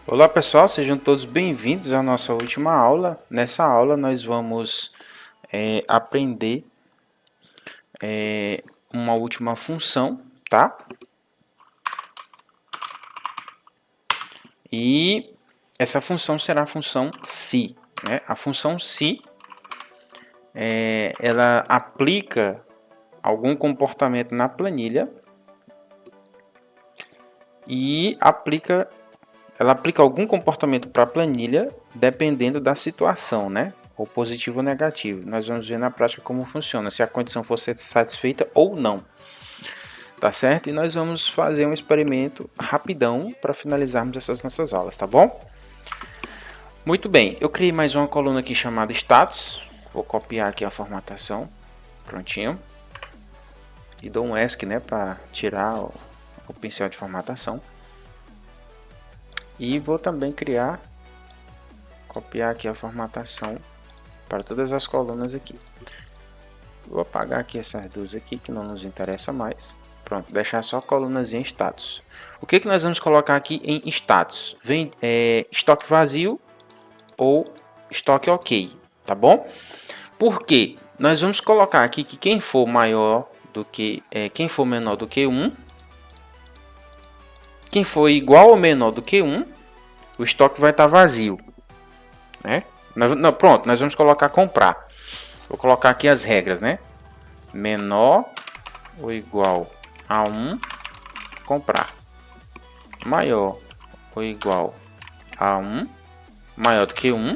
Olá pessoal, sejam todos bem-vindos à nossa última aula. Nessa aula nós vamos aprender uma última função, tá? E essa função será a função se, né? A função se ela aplica algum comportamento na planilha e ela aplica algum comportamento para a planilha dependendo da situação, né? Ou positivo ou negativo. Nós vamos ver na prática como funciona, se a condição for satisfeita ou não. Tá certo? E nós vamos fazer um experimento rapidão para finalizarmos essas nossas aulas, tá bom? Muito bem, eu criei mais uma coluna aqui chamada status. Vou copiar aqui a formatação. Prontinho. E dou um ESC, né, para tirar o pincel de formatação. E vou também copiar aqui a formatação para todas as colunas aqui. Vou apagar aqui essas duas aqui que não nos interessa mais. Pronto, deixar só colunas em status. O que nós vamos colocar aqui em status? Vem estoque vazio ou estoque ok, tá bom? Por quê? Nós vamos colocar aqui que quem for menor do que 1, quem for igual ou menor do que 1, o estoque vai estar vazio, né? Pronto, nós vamos colocar comprar. Vou colocar aqui as regras, né? Menor ou igual a 1, comprar. Maior ou igual a 1, maior do que 1,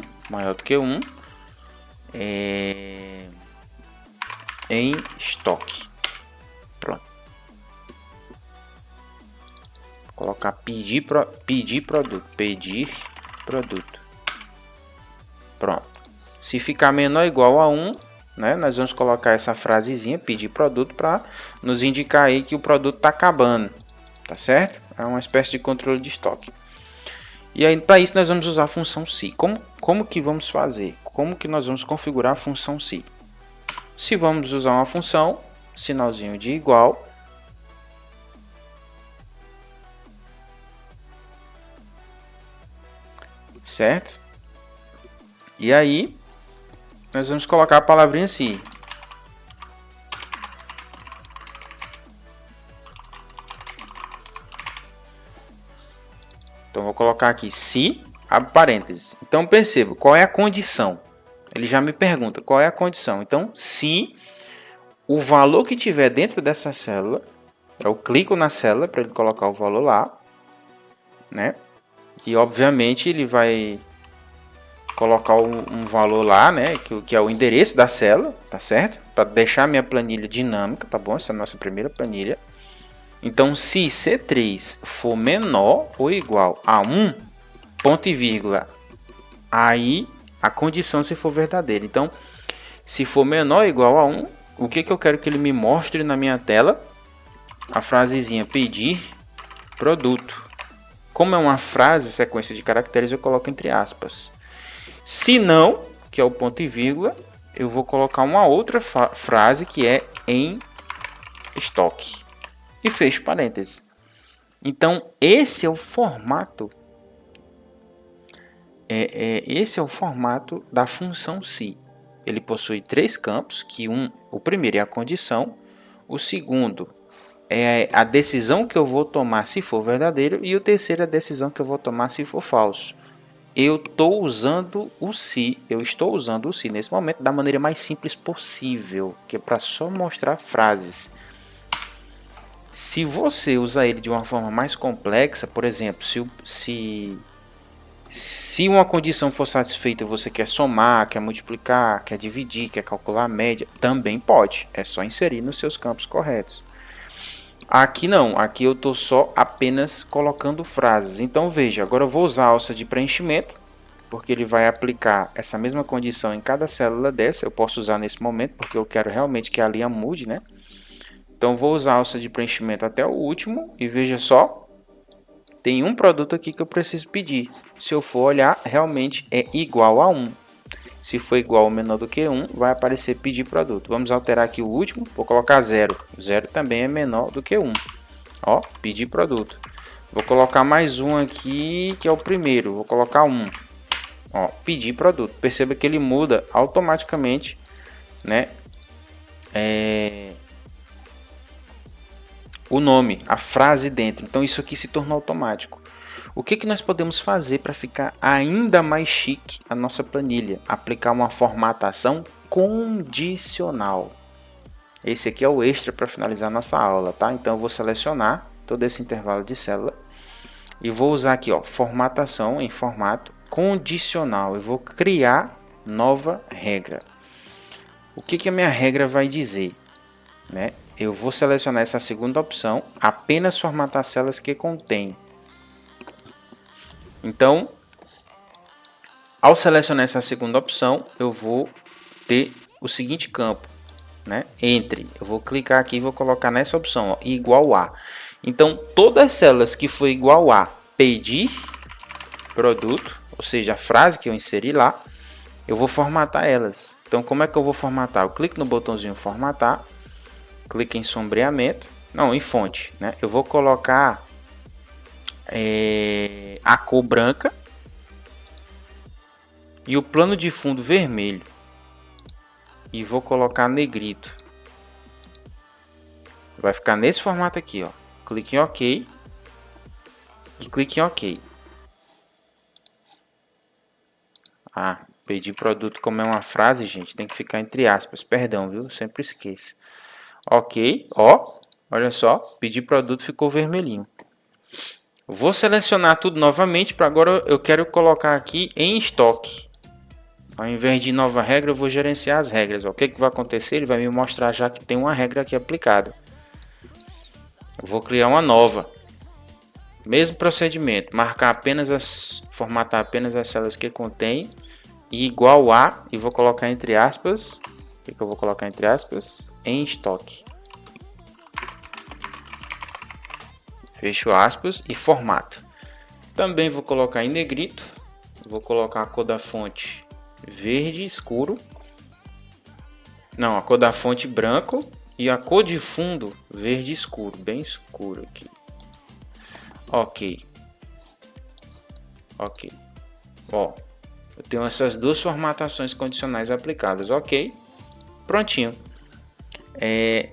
em estoque. Pronto. Vou colocar pedir produto. Pronto. Se ficar menor ou igual a 1, né, nós vamos colocar essa frasezinha, pedir produto, para nos indicar aí que o produto está acabando. Tá certo? É uma espécie de controle de estoque. E aí, para isso, nós vamos usar a função se. Como que vamos fazer? Como que nós vamos configurar a função se? Se vamos usar uma função, sinalzinho de igual. Certo? E aí, nós vamos colocar a palavrinha se. Então, vou colocar aqui se, abre parênteses. Então, perceba, qual é a condição? Ele já me pergunta qual é a condição. Então, se o valor que tiver dentro dessa célula, eu clico na célula para ele colocar o valor lá, né? E, obviamente, ele vai colocar um valor lá, né, que é o endereço da célula, tá certo? Para deixar minha planilha dinâmica, tá bom? Essa é a nossa primeira planilha. Então, se C3 for menor ou igual a 1, ponto e vírgula, aí a condição se for verdadeira. Então, se for menor ou igual a 1, o que eu quero que ele me mostre na minha tela? A frasezinha pedir produto. Como é uma frase, sequência de caracteres, eu coloco entre aspas. Se não, que é o ponto e vírgula, eu vou colocar uma outra frase que é em estoque. E fecho parênteses. Então, esse é o formato. Esse é o formato da função se. Ele possui 3 campos, que o primeiro é a condição, o segundo é a decisão que eu vou tomar se for verdadeiro, e o terceiro é a decisão que eu vou tomar se for falso. Eu estou usando o se nesse momento da maneira mais simples possível, que é para só mostrar frases. Se você usar ele de uma forma mais complexa, por exemplo, se uma condição for satisfeita, você quer somar, quer multiplicar, quer dividir, quer calcular a média, também pode. É só inserir nos seus campos corretos. Aqui não, aqui eu estou só apenas colocando frases. Então veja, agora eu vou usar a alça de preenchimento, porque ele vai aplicar essa mesma condição em cada célula dessa. Eu posso usar nesse momento, porque eu quero realmente que a linha mude, né? Então vou usar a alça de preenchimento até o último e veja só, tem um produto aqui que eu preciso pedir. Se eu for olhar, realmente é igual a 1. Se for igual ou menor do que 1, vai aparecer pedir produto. Vamos alterar aqui o último, vou colocar 0. 0 também é menor do que 1. Ó, pedir produto. Vou colocar mais um aqui, que é o primeiro. Vou colocar um. Ó, pedir produto. Perceba que ele muda automaticamente, né? O nome, a frase dentro. Então isso aqui se tornou automático. O que nós podemos fazer para ficar ainda mais chique a nossa planilha? Aplicar uma formatação condicional. Esse aqui é o extra para finalizar a nossa aula, tá? Então eu vou selecionar todo esse intervalo de célula e vou usar aqui, ó, formatação em formato condicional. Eu vou criar nova regra. O que a minha regra vai dizer, né? Eu vou selecionar essa segunda opção, apenas formatar células que contém. Então, ao selecionar essa segunda opção, eu vou ter o seguinte campo, né? Entre. Eu vou clicar aqui e vou colocar nessa opção, ó, igual a. Então, todas as células que for igual a pedir produto, ou seja, a frase que eu inseri lá, eu vou formatar elas. Então, como é que eu vou formatar? Eu clico no botãozinho formatar, clico em sombreamento, não, em fonte, né? Eu vou colocar a cor branca e o plano de fundo vermelho. E vou colocar negrito. Vai ficar nesse formato aqui, ó. Clique em OK. E clique em OK. Ah, pedir produto como é uma frase, gente, tem que ficar entre aspas. Perdão, viu? Sempre esqueço. OK, ó. Olha só, pedir produto ficou vermelhinho. Vou selecionar tudo novamente. Para agora eu quero colocar aqui em estoque. Ao invés de nova regra, eu vou gerenciar as regras. O que vai acontecer? Ele vai me mostrar já que tem uma regra aqui aplicada. Eu vou criar uma nova. Mesmo procedimento. Formatar apenas as células que contém. E igual a. E vou colocar entre aspas. O que eu vou colocar entre aspas? Em estoque. Fecho aspas e formato. Também vou colocar em negrito. Vou colocar a cor da fonte verde escuro. Não, a cor da fonte branco. E a cor de fundo verde escuro. Bem escuro aqui. OK. OK. Ó, eu tenho essas duas formatações condicionais aplicadas. OK. Prontinho.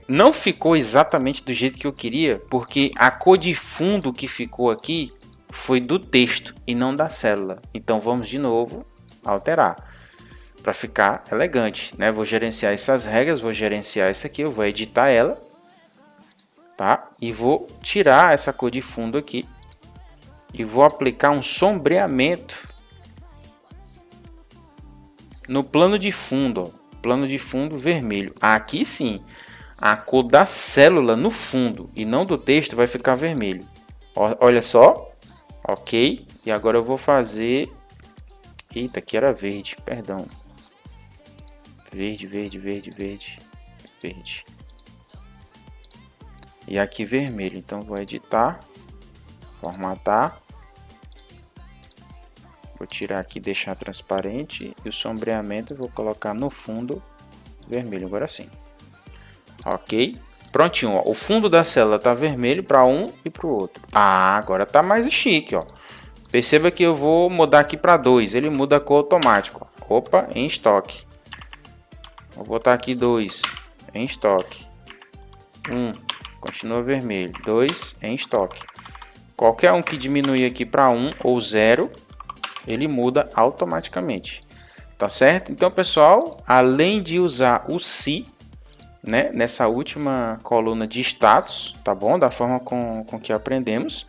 Não ficou exatamente do jeito que eu queria, porque a cor de fundo que ficou aqui foi do texto e não da célula. Então vamos de novo alterar para ficar elegante, né? Vou gerenciar essas regras, vou gerenciar essa aqui, eu vou editar ela, tá? E vou tirar essa cor de fundo aqui e vou aplicar um sombreamento no plano de fundo, ó. Plano de fundo vermelho. Aqui sim, a cor da célula no fundo e não do texto vai ficar vermelho. Olha só. OK. E agora eu vou fazer... Eita, aqui era verde, perdão. Verde, verde, verde, verde, verde. E aqui vermelho. Então vou editar, formatar. Vou tirar aqui e deixar transparente. E o sombreamento eu vou colocar no fundo vermelho, agora sim. OK. Prontinho, ó. O fundo da célula está vermelho para um e para o outro. Ah, agora tá mais chique, ó. Perceba que eu vou mudar aqui para 2. Ele muda a cor automático. Opa, em estoque. Vou botar aqui 2 em estoque. 1, continua vermelho. 2 em estoque. Qualquer um que diminuir aqui para 1 ou 0, ele muda automaticamente, tá certo? Então, pessoal, além de usar o se, né, nessa última coluna de status, tá bom? Da forma com que aprendemos,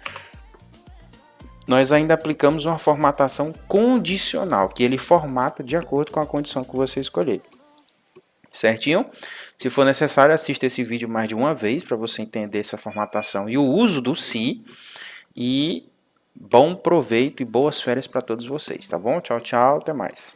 nós ainda aplicamos uma formatação condicional, que ele formata de acordo com a condição que você escolher. Certinho? Se for necessário, assista esse vídeo mais de uma vez para você entender essa formatação e o uso do se. E bom proveito e boas férias para todos vocês, tá bom? Tchau, tchau, até mais.